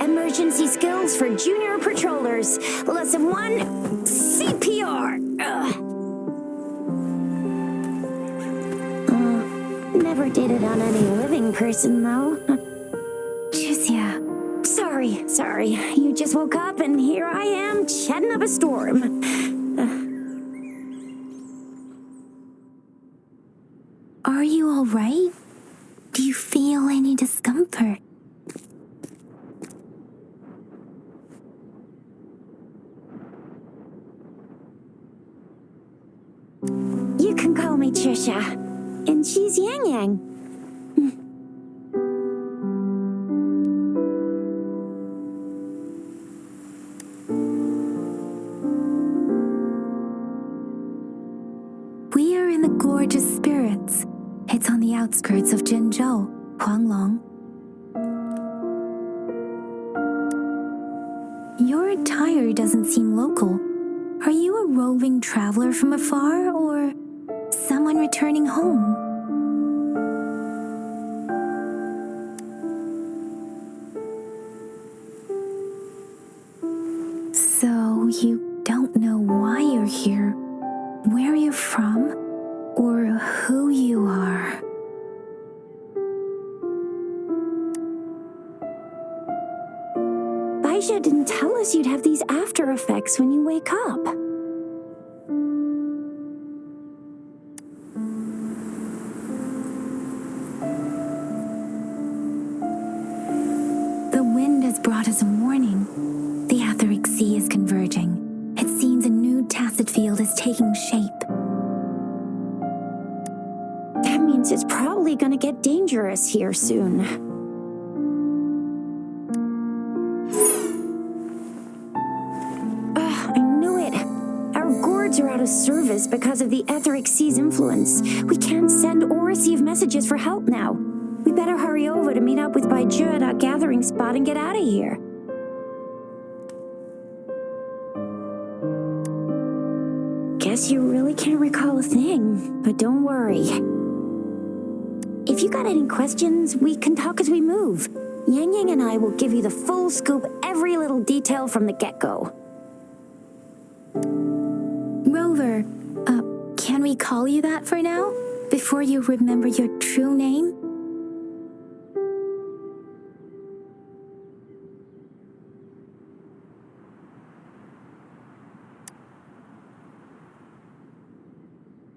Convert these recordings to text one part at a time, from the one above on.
Emergency skills for junior patrollers. Lesson 1, CPR. Never did it on any living person, though. Jizia. Sorry. You just woke up and here I am, chatting up a storm. Are you all right? Do you feel any discomfort? You can call me Trisha, and she's Yang Yang. We are in the Gorge of Spirits. It's on the outskirts of Jinzhou, Huanglong. Your attire doesn't seem local. Are you a roving traveler from afar, or someone returning home? So you don't know why you're here, where you're from, or who you are. Baisha didn't tell us you'd have these after effects when you wake up. The wind has brought us a warning. The etheric sea is converging. It seems a new tacit field is taking shape. That means means it's probably gonna get dangerous here soon. I knew it. Our gourds are out of service because of the etheric sea's influence. We can't send or receive messages for help now. We better hurry over to meet up with Baiju at our gathering spot and get out of here. Guess you really can't recall a thing, but don't worry. If you got any questions, we can talk as we move. Yang Yang and I will give you the full scoop, every little detail from the get-go. Rover, can we call you that for now? Before you remember your true name?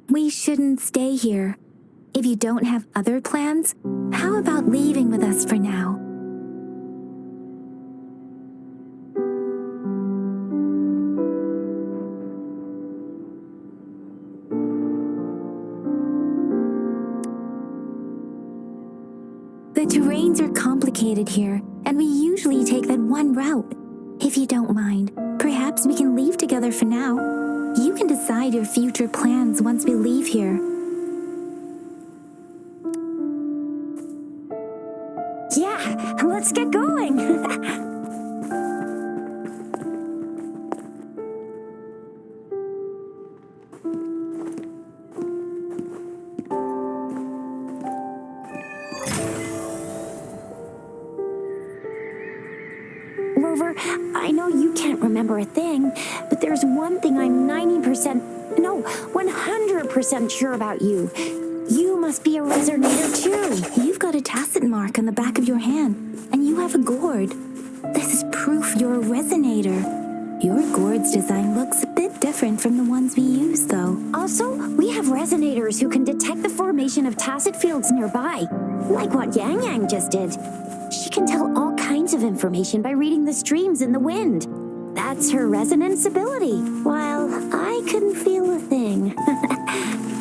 We shouldn't stay here. If you don't have other plans, how about leaving with us for now? The terrains are complicated here, and we usually take that one route. If you don't mind, perhaps we can leave together for now. You can decide your future plans once we leave here. Yeah, let's get going. Rover, I know you can't remember a thing, but there's one thing I'm 100% sure about you. You must be a resonator too. You've got a tacit mark on the back of your hand, and you have a gourd. This is proof you're a resonator. Your gourd's design looks a bit different from the ones we use, though. Also, we have resonators who can detect the formation of tacit fields nearby, like what Yang Yang just did. She can tell all kinds of information by reading the streams in the wind. That's her resonance ability, while I couldn't feel a thing.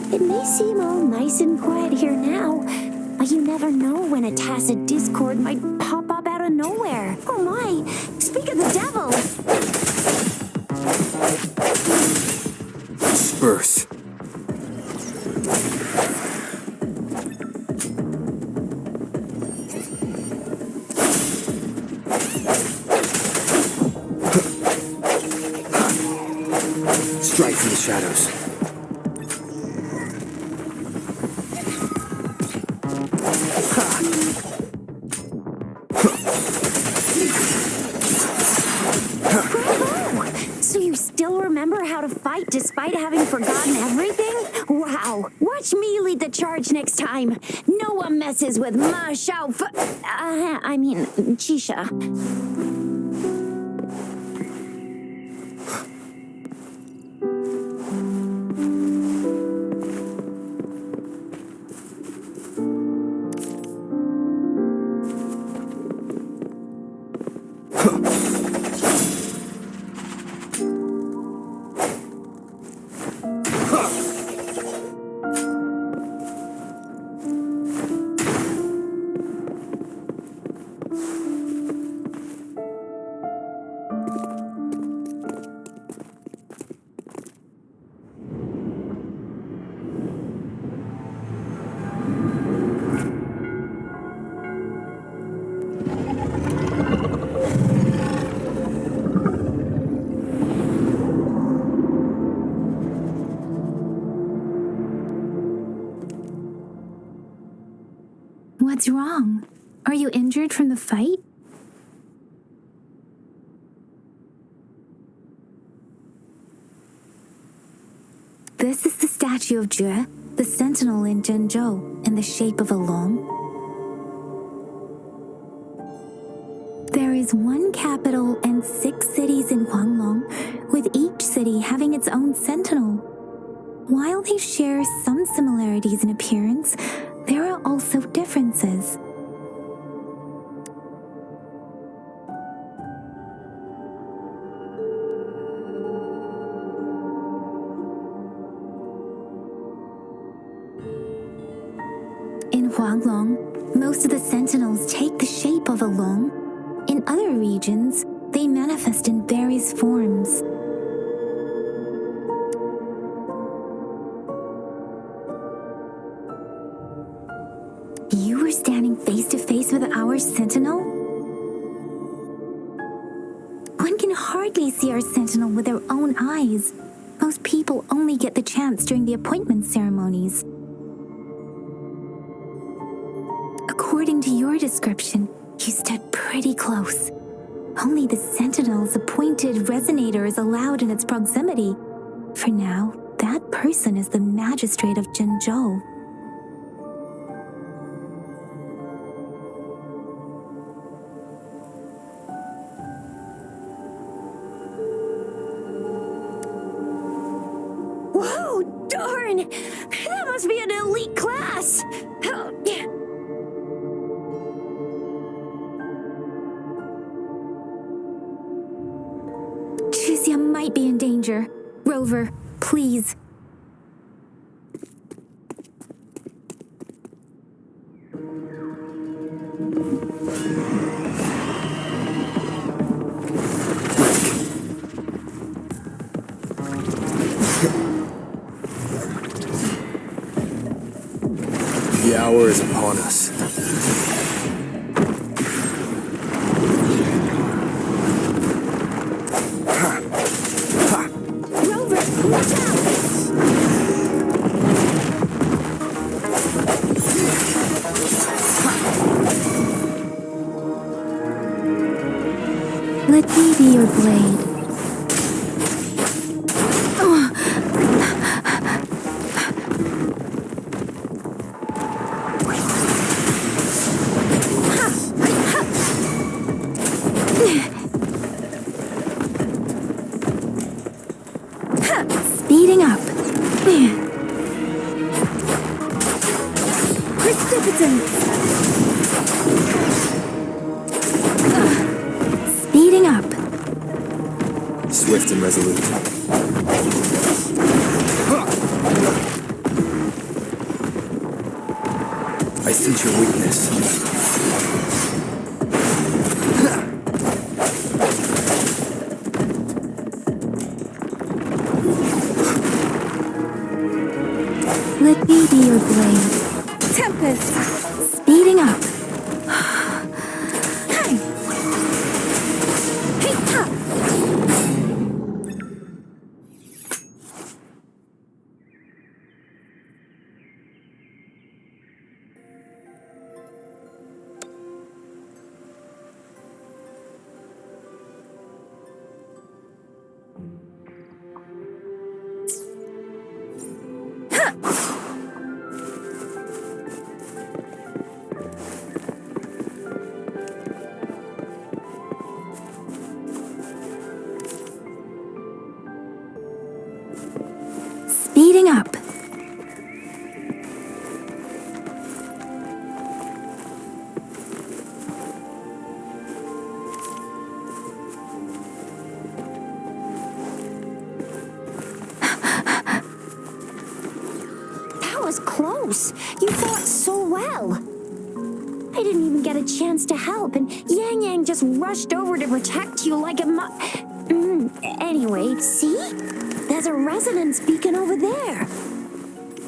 It may seem all nice and quiet here now, but you never know when a tacit discord might pop up out of nowhere. Oh my, speak of the devil! Disperse. Strike from the shadows. Bravo! So you still remember how to fight despite having forgotten everything? Wow! Watch me lead the charge next time. No one messes with Ma Xiao Chisha. What's wrong? Are you injured from the fight? This is the statue of Jue, the sentinel in Jinzhou, in the shape of a long. There is one capital and 6 cities in Huanglong, with each city having its own sentinel. While they share some similarities in appearance, there are also differences. Huanglong, most of the sentinels take the shape of a long. In other regions, they manifest in various forms. You were standing face to face with our sentinel? One can hardly see our sentinel with their own eyes. Most people only get the chance during the appointment ceremonies. According to your description, you stood pretty close. Only the sentinel's appointed resonator is allowed in its proximity. For now, that person is the magistrate of Jinzhou. Whoa, darn! That must be an elite class! Oh, yeah. Chizia might be in danger. Rover, please. The hour is upon us. Rover, watch out! Let me be your blade. Speeding up. Precipitant. Speeding up. Swift and resolute. I sense your weakness. Let me be your blade. Tempest. Speeding up. Hey. Hey, ha. Speeding up. That was close. You fought so well. I didn't even get a chance to help, and Yang Yang just rushed over to protect you like a Anyway, see? There's a resonance beacon over there.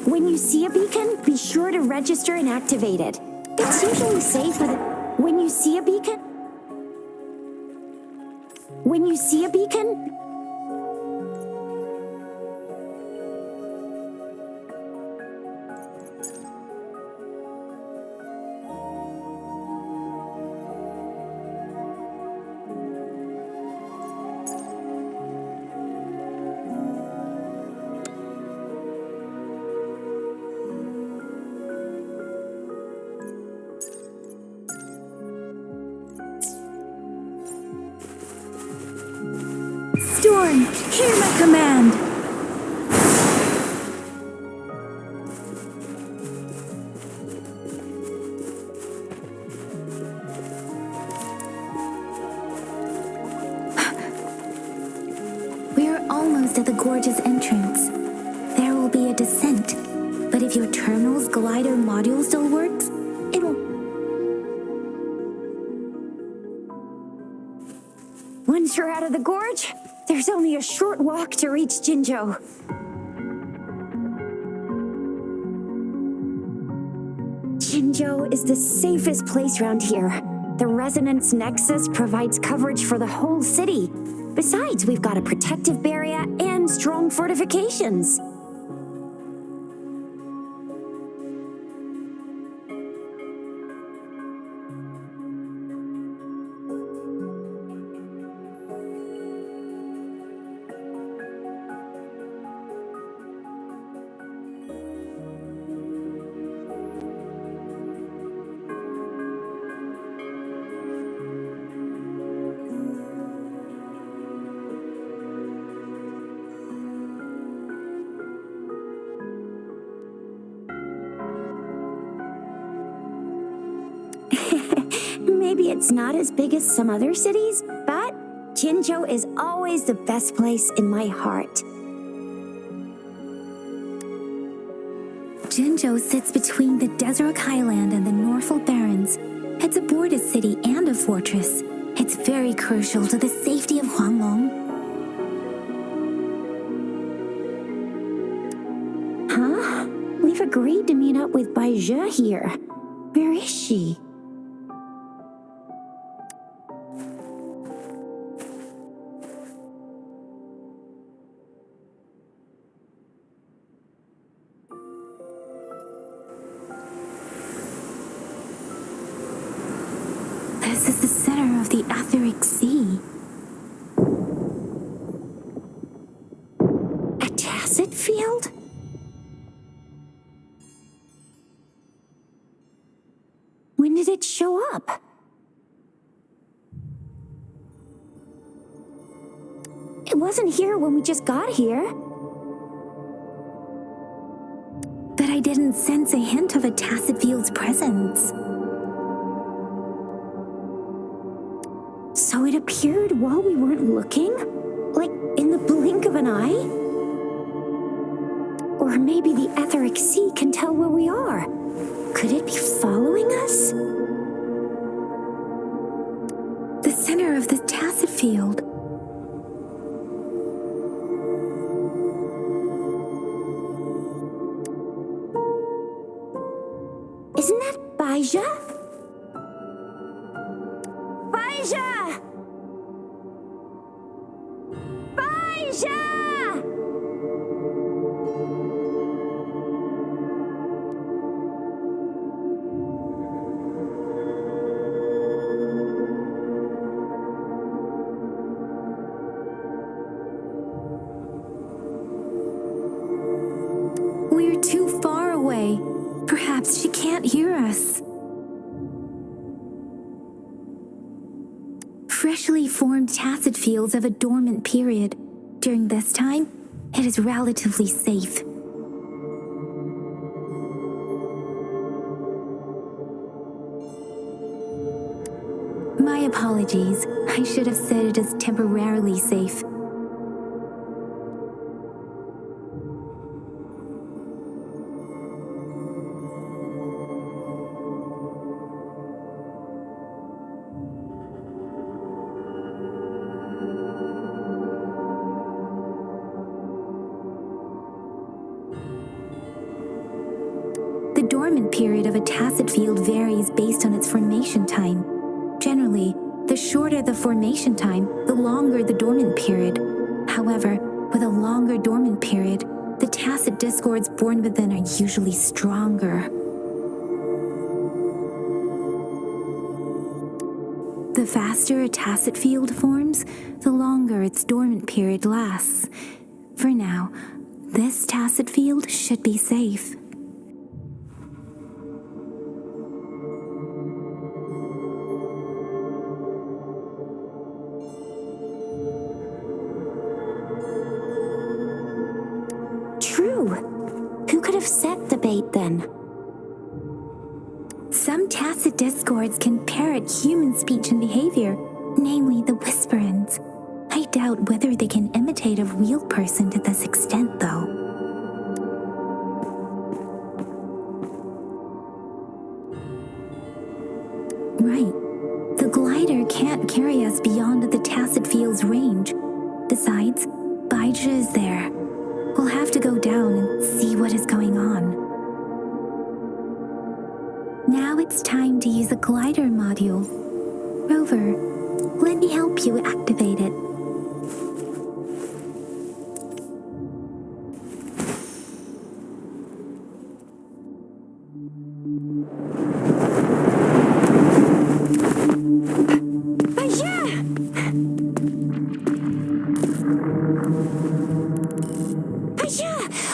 When you see a beacon, be sure to register and activate it. It's usually safe with it. When you see a beacon... Storm, hear my command. We are almost at the gorge's entrance. There will be a descent, but if your terminal's glider module still works, water out of the gorge, there's only a short walk to reach Jinzhou. Jinzhou is the safest place around here. The resonance nexus provides coverage for the whole city. Besides, we've got a protective barrier and strong fortifications. Maybe it's not as big as some other cities, but Jinzhou is always the best place in my heart. Jinzhou sits between the Desert Highland and the Norfolk Barrens. It's a border city and a fortress. It's very crucial to the safety of Huanglong. Huh? We've agreed to meet up with Baizhe here. Where is she? This is the center of the Etheric Sea. A tacit field? When did it show up? It wasn't here when we just got here. But I didn't sense a hint of a tacit field's presence. So it appeared while we weren't looking? Like in the blink of an eye? Or maybe the Etheric Sea can tell where we are. Could it be following us? The center of the tacit field. Isn't that Baizhe? Baizhe! Baizhe! We're too far away. Perhaps she can't hear us. Freshly formed tacit fields have a dormant period. During this time, it is relatively safe. My apologies. I should have said it is temporarily safe. The dormant period of a tacit field varies based on its formation time. Generally, the shorter the formation time, the longer the dormant period. However, with a longer dormant period, the tacit discords born within are usually stronger. The faster a tacit field forms, the longer its dormant period lasts. For now, this tacit field should be safe. True. Who could have set the bait then? Some tacit discords can parrot human speech and behavior, namely the whisperings. I doubt whether they can imitate a real person to this extent, though. Right. The glider can't carry us beyond the Tacit Field's range. Besides, Baizhi is there. We'll have to go down and see what is going on. Now it's time to use a glider module. Rover, let me help you activate it.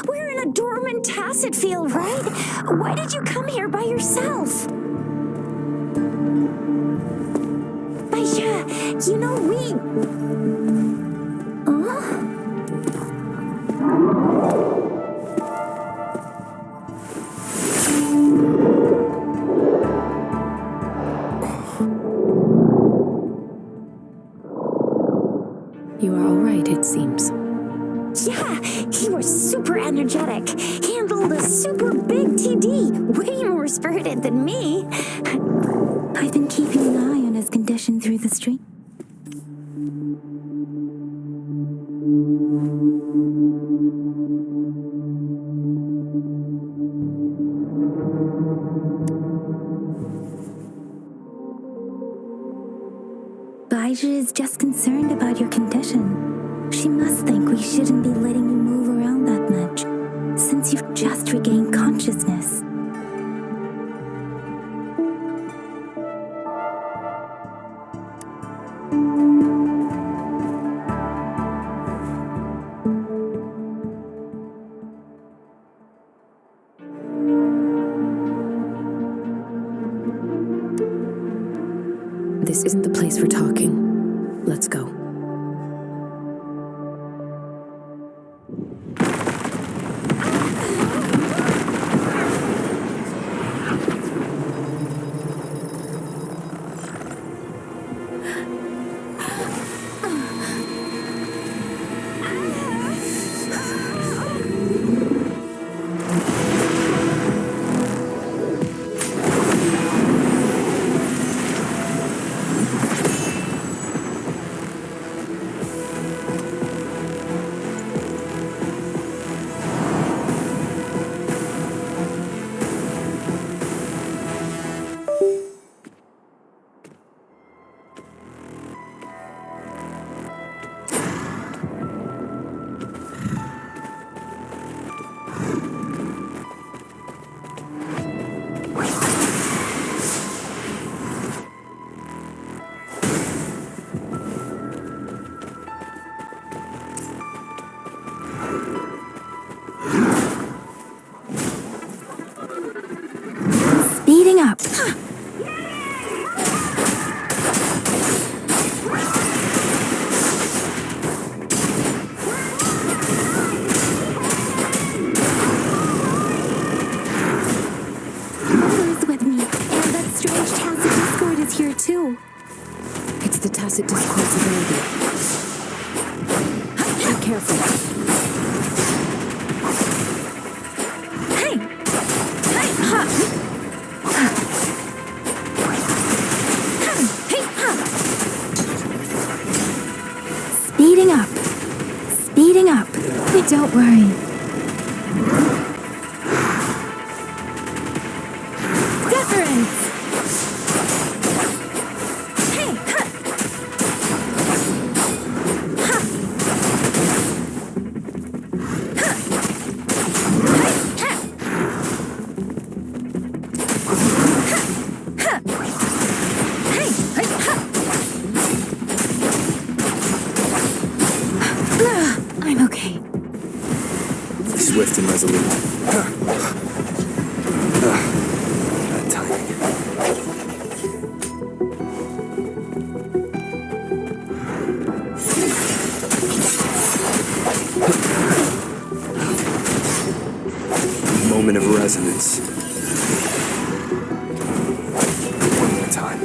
We're in a dormant Tacit Field, right? Why did you come here by yourself? Baizhi, you know we... You are all right, it seems. Yeah, you were super energetic. Handled a super big TD. Way more spirited than me. I've been keeping an eye on his condition through the stream. Baizhi is just concerned about your condition. She must think we shouldn't be letting you move around that much, since you've just regained consciousness. This isn't the place for talking. Let's go. Speeding up. Mother's with me, and that strange Tacit Discord is here too. It's the Tacit Discord's ability. Be careful. Hey! Hey! Ha! Speeding up. Speeding up. Don't worry. Deference! Hey! Ha! Ha! Ha! Hey! Ha! Ha! Hey! Hey! Ha! I'm okay. Swift and resolute. Bad timing. Moment of resonance. One more time.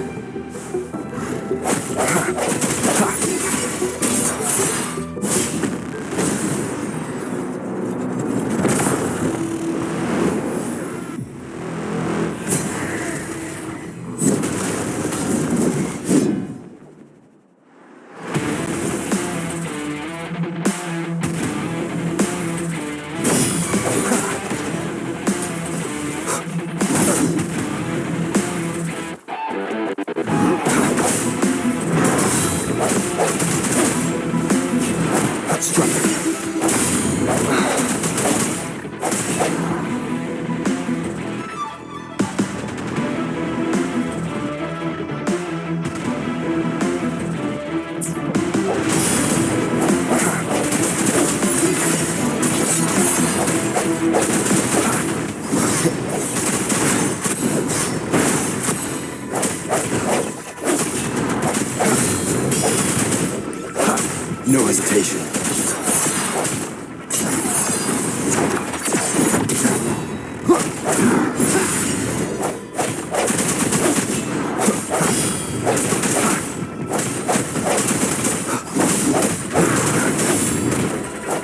No hesitation.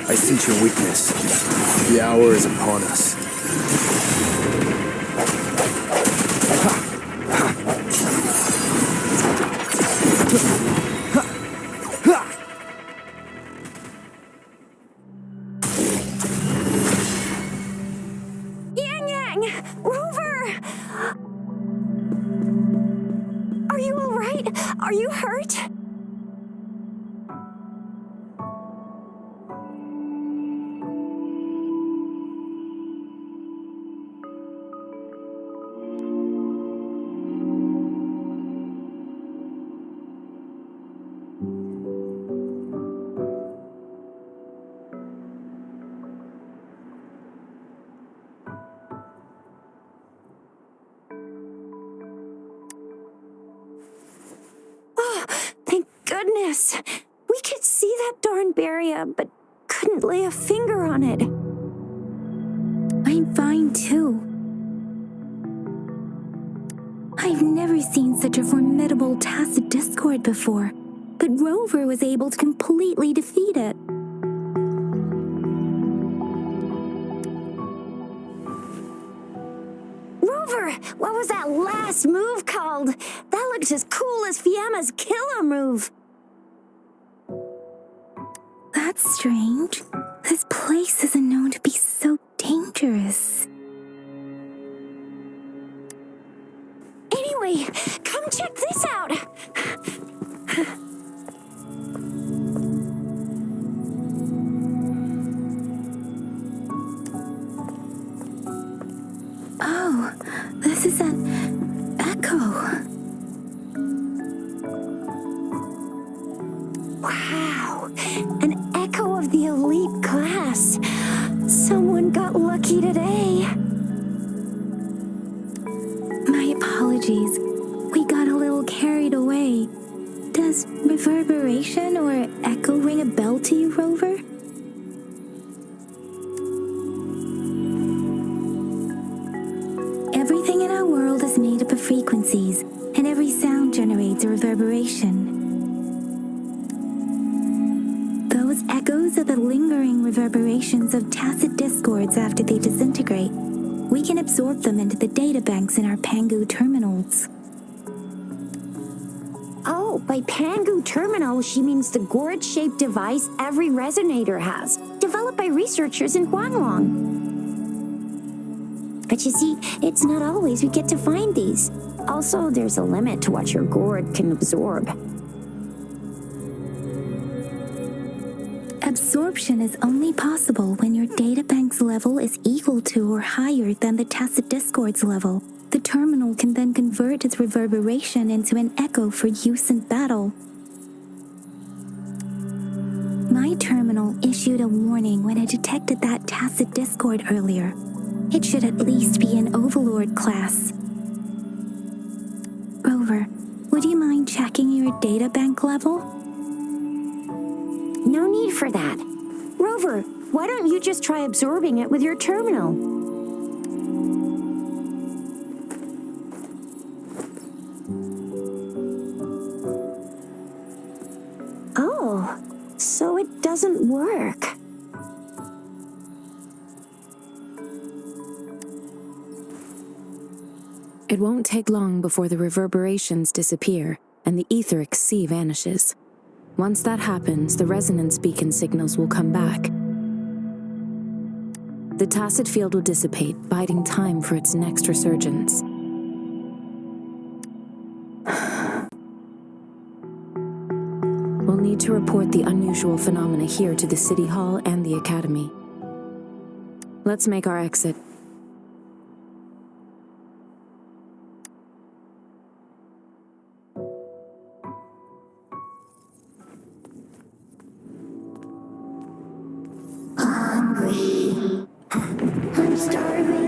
I sense your weakness. The hour is upon us. Yang Yang! Rover! Are you all right? Are you hurt? Oh, thank goodness. We could see that darn barrier, but couldn't lay a finger on it. I'm fine too. I've never seen such a formidable tacit discord before, but Rover was able to completely defeat it. Rover, what was that last move called? That looked as cool as Fiamma's killer move. That's strange. This place isn't known to be so dangerous. Anyway, come check this out. Oh, this is an echo. Wow, an echo of the elite class. Someone got lucky today. My apologies. We got a little carried away. Does reverberation or echo ring a bell to you, Rover? Everything in our world is made up of frequencies, and every sound generates a reverberation. Those echoes are the lingering reverberations of tacit discords after they disintegrate. We can absorb them into the databanks in our Pangu terminals. Oh, by Pangu Terminal, she means the gourd-shaped device every resonator has, developed by researchers in Guanglong. But you see, it's not always we get to find these. Also, there's a limit to what your gourd can absorb. Absorption is only possible when your databank's level is equal to or higher than the tacit discord's level. The terminal can then convert its reverberation into an echo for use in battle. My terminal issued a warning when it detected that tacit discord earlier. It should at least be an Overlord class. Rover, would you mind checking your databank level? No need for that. Rover, why don't you just try absorbing it with your terminal? Oh, so it doesn't work. It won't take long before the reverberations disappear and the etheric sea vanishes. Once that happens, the resonance beacon signals will come back. The tacit field will dissipate, biding time for its next resurgence. We'll need to report the unusual phenomena here to the City Hall and the Academy. Let's make our exit. I'm starving.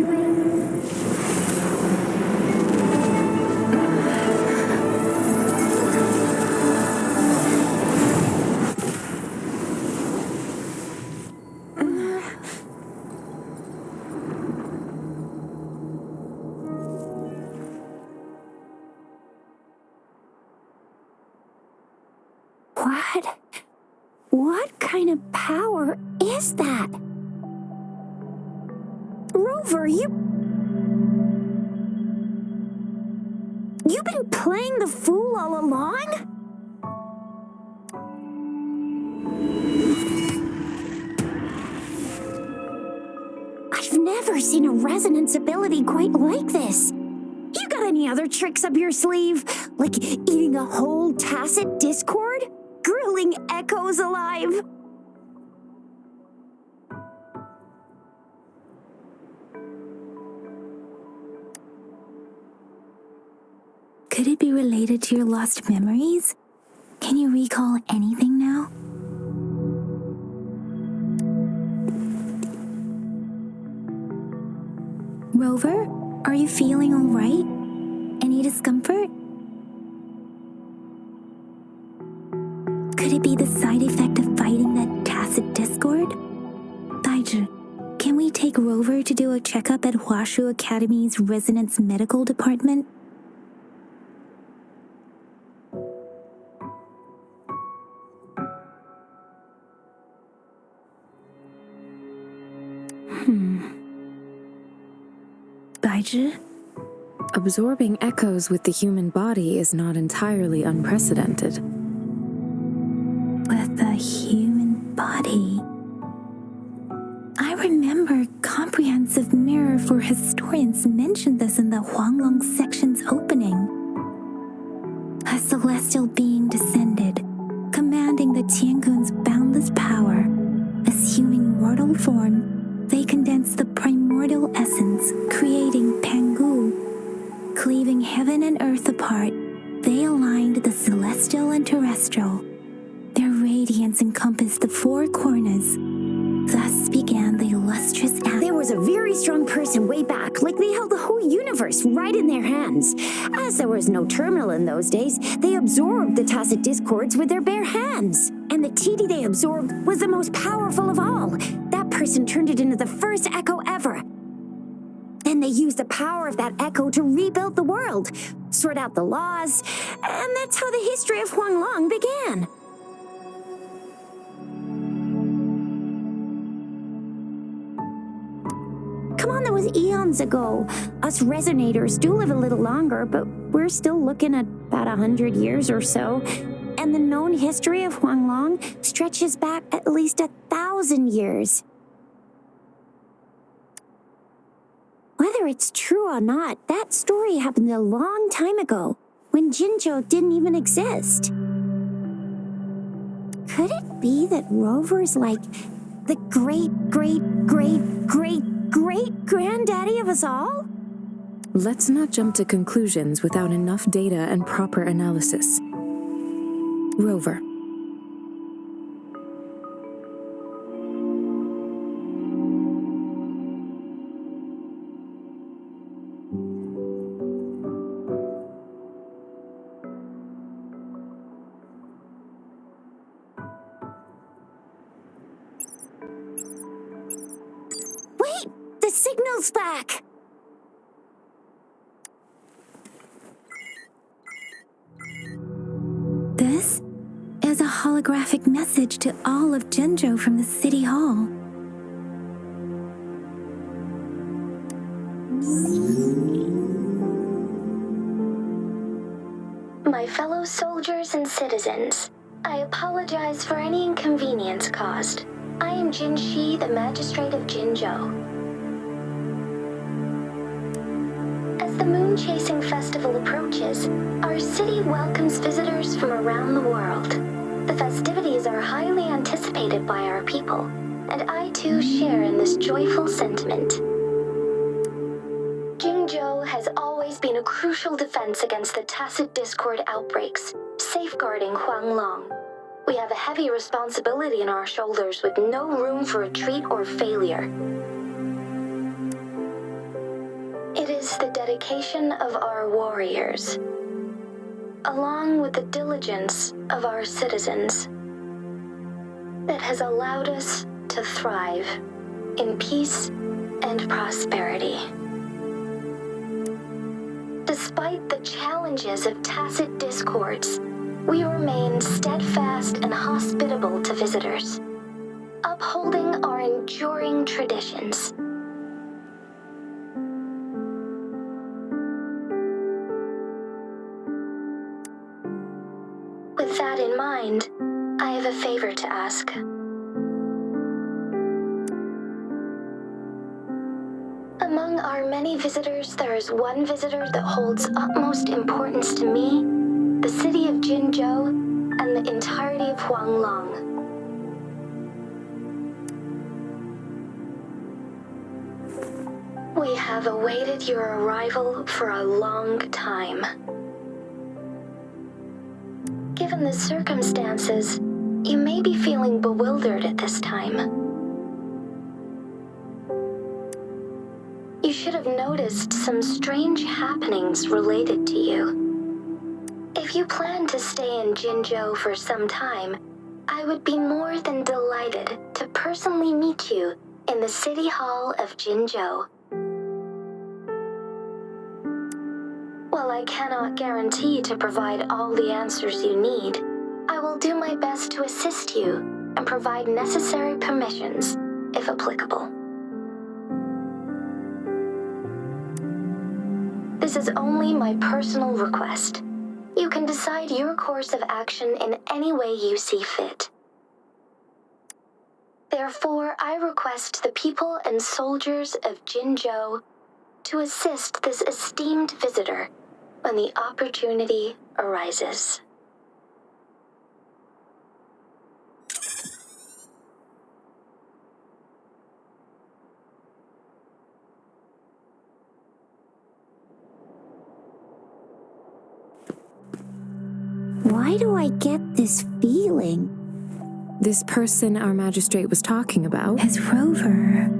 What kind of power is that? Rover, you've been playing the fool all along? I've never seen a resonance ability quite like this. You got any other tricks up your sleeve? Like eating a whole tacit discord? Grilling echoes alive? Could it be related to your lost memories? Can you recall anything now? Rover, are you feeling all right? Any discomfort? Could it be the side effect of fighting that tacit discord? Daiju, can we take Rover to do a checkup at Huashu Academy's Resonance Medical Department? Daiju? Absorbing echoes with the human body is not entirely unprecedented. With the human body. I remember Comprehensive Mirror for Historians mentioned this in the Huanglong section's opening. A celestial being descended, commanding the Tiankun's boundless power. Assuming mortal form, they condensed the primordial essence, creating Pangu. Cleaving heaven and earth apart, they aligned the celestial and terrestrial. Their radiance encompassed the four corners. Thus began the illustrious There was a very strong person way back, like they held the whole universe right in their hands. As there was no terminal in those days, they absorbed the tacit discords with their bare hands. And the TD they absorbed was the most powerful of all. That person turned it into the first echo ever. Then they used the power of that echo to rebuild the world, sort out the laws, and that's how the history of Huanglong began. Come on, that was eons ago. Us resonators do live a little longer, but we're still looking at about 100 years or so. And the known history of Huanglong stretches back at least 1,000 years. Whether it's true or not, that story happened a long time ago, when Jinzhou didn't even exist. Could it be that Rover's like the great-granddaddy of us all? Let's not jump to conclusions without enough data and proper analysis. Rover. Wait! The signal's back! This is a holographic message to all of Jinzhou from the City Hall. My fellow soldiers and citizens, I apologize for any inconvenience caused. I am Jinshi, the Magistrate of Jinzhou. As the moon-chasing festival approaches, our city welcomes visitors from around the world. The festivities are highly anticipated by our people, and I too share in this joyful sentiment. Jinzhou has always been a crucial defense against the tacit discord outbreaks, safeguarding Huanglong. We have a heavy responsibility on our shoulders with no room for retreat or failure. It is the dedication of our warriors, along with the diligence of our citizens, that has allowed us to thrive in peace and prosperity. Despite the challenges of tacit discords, we remain steadfast and hospitable to visitors, upholding our enduring traditions. With that in mind, I have a favor to ask. Among our many visitors, there is one visitor that holds utmost importance to me, the city of Jinzhou, and the entirety of Huanglong. We have awaited your arrival for a long time. Given the circumstances, you may be feeling bewildered at this time. You should have noticed some strange happenings related to you. If you plan to stay in Jinzhou for some time, I would be more than delighted to personally meet you in the City Hall of Jinzhou. While I cannot guarantee to provide all the answers you need, I will do my best to assist you and provide necessary permissions, if applicable. This is only my personal request. You can decide your course of action in any way you see fit. Therefore, I request the people and soldiers of Jinzhou to assist this esteemed visitor when the opportunity arises. Why do I get this feeling? This person our magistrate was talking about? As Rover.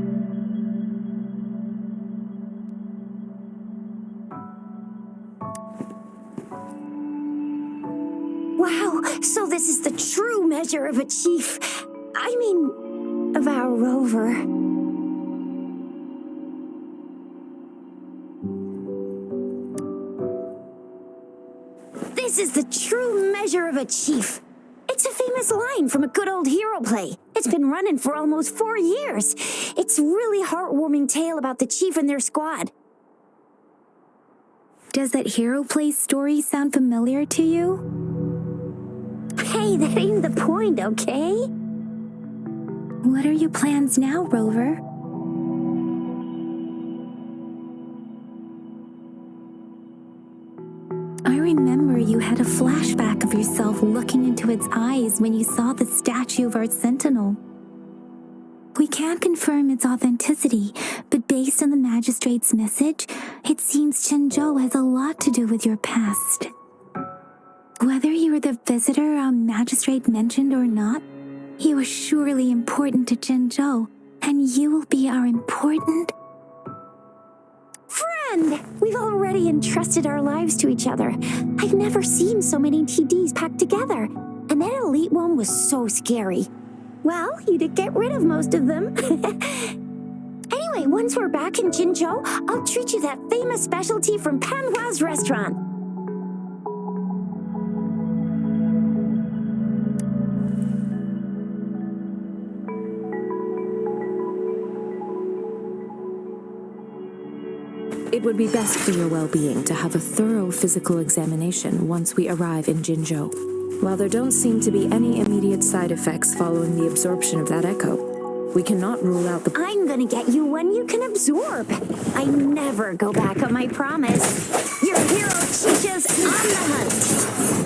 Wow, so this is the true measure of a chief. I mean, of our rover. This is the true measure of a chief. It's a famous line from a good old hero play. It's been running for almost 4 years. It's a really heartwarming tale about the chief and their squad. Does that hero play story sound familiar to you? Hey, that ain't the point, okay? What are your plans now, Rover? I remember you had a flashback of yourself looking into its eyes when you saw the statue of our sentinel. We can't confirm its authenticity, but based on the magistrate's message, it seems Jinzhou has a lot to do with your past. Whether you were the visitor our magistrate mentioned or not, you are surely important to Jinzhou, and you will be our important friend! We've already entrusted our lives to each other. I've never seen so many TDs packed together, and that elite one was so scary. Well, you did get rid of most of them. Anyway, once we're back in Jinzhou, I'll treat you that famous specialty from Panhua's restaurant. It would be best for your well-being to have a thorough physical examination once we arrive in Jinzhou. While there don't seem to be any immediate side effects following the absorption of that echo, we cannot rule out the... I'm gonna get you one you can absorb. I never go back on my promise. Your hero Chicha's on the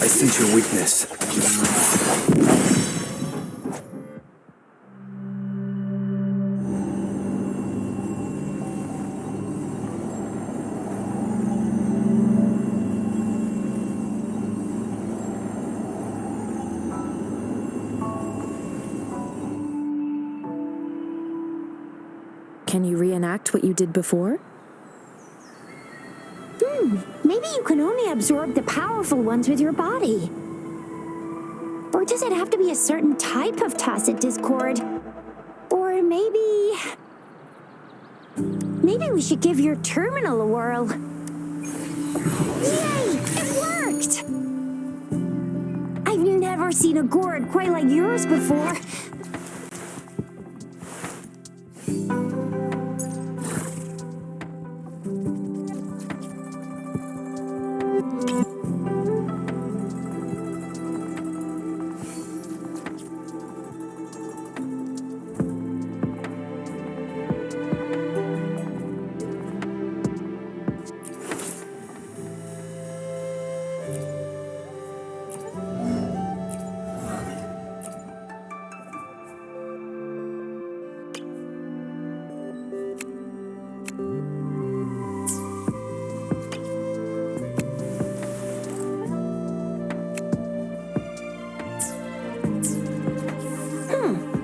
I sense your weakness. Can you reenact what you did before? Maybe you can only absorb the powerful ones with your body. Or does it have to be a certain type of tacit discord? Or maybe we should give your terminal a whirl. Yay! It worked! I've never seen a gourd quite like yours before.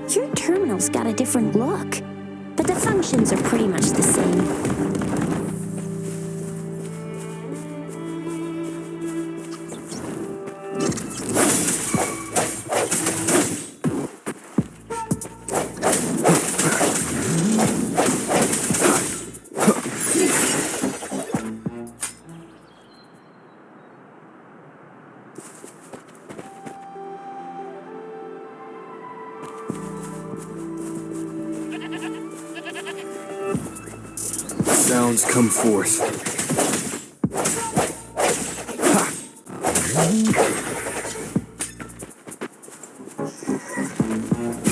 Your terminal's got a different look, but the functions are pretty much the same. Sounds come forth.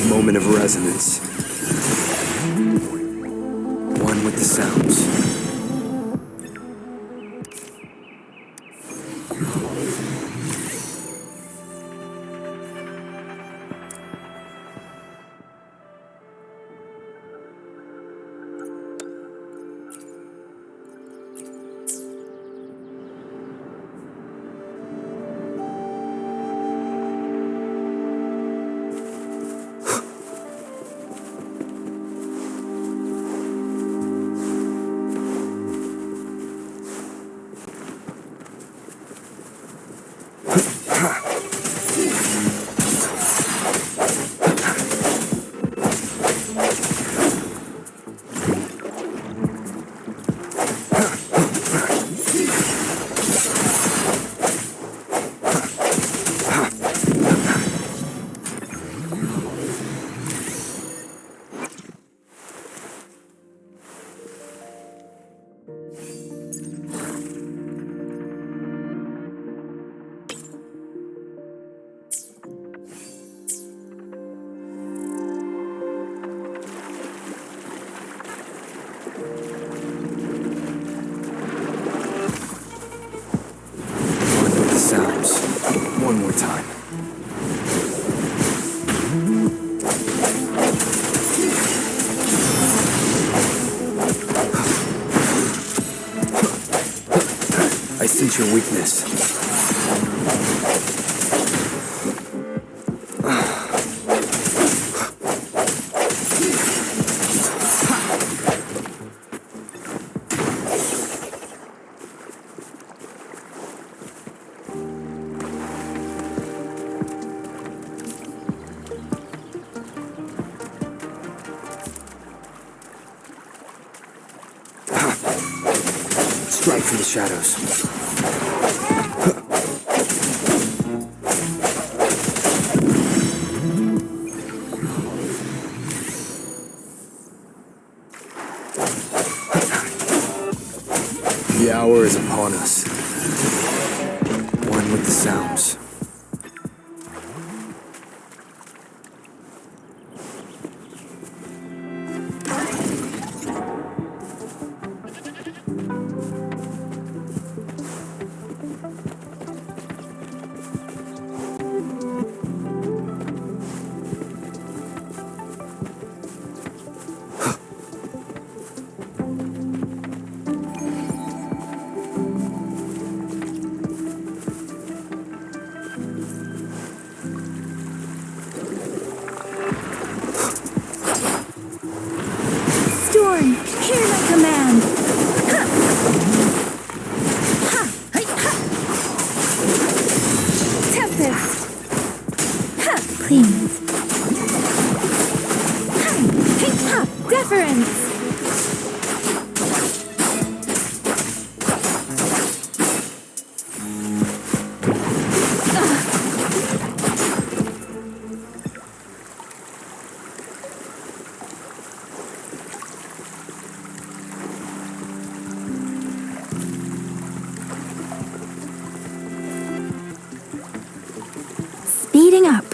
Moment of resonance. One with the sounds. Sounds. One more time. I sense your weakness. Strike from the shadows. The hour is upon us. One with the sounds. Hear my command! Tempest! Please. Deference! Speeding up.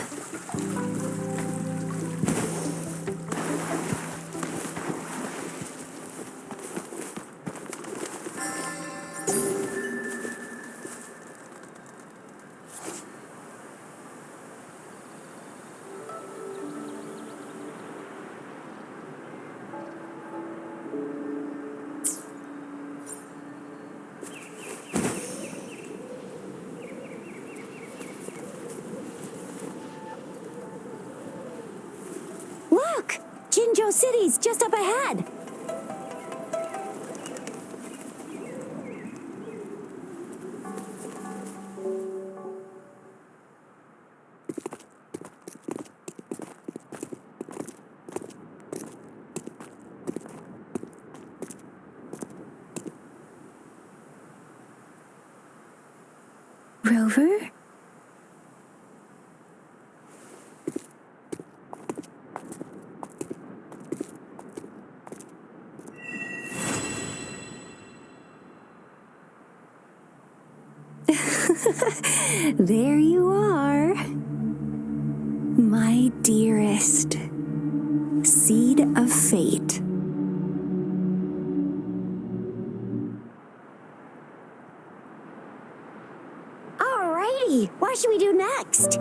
Look! Jinzhou City's just up ahead. Rover? There you are. My dearest. Seed of fate. Alrighty, what should we do next?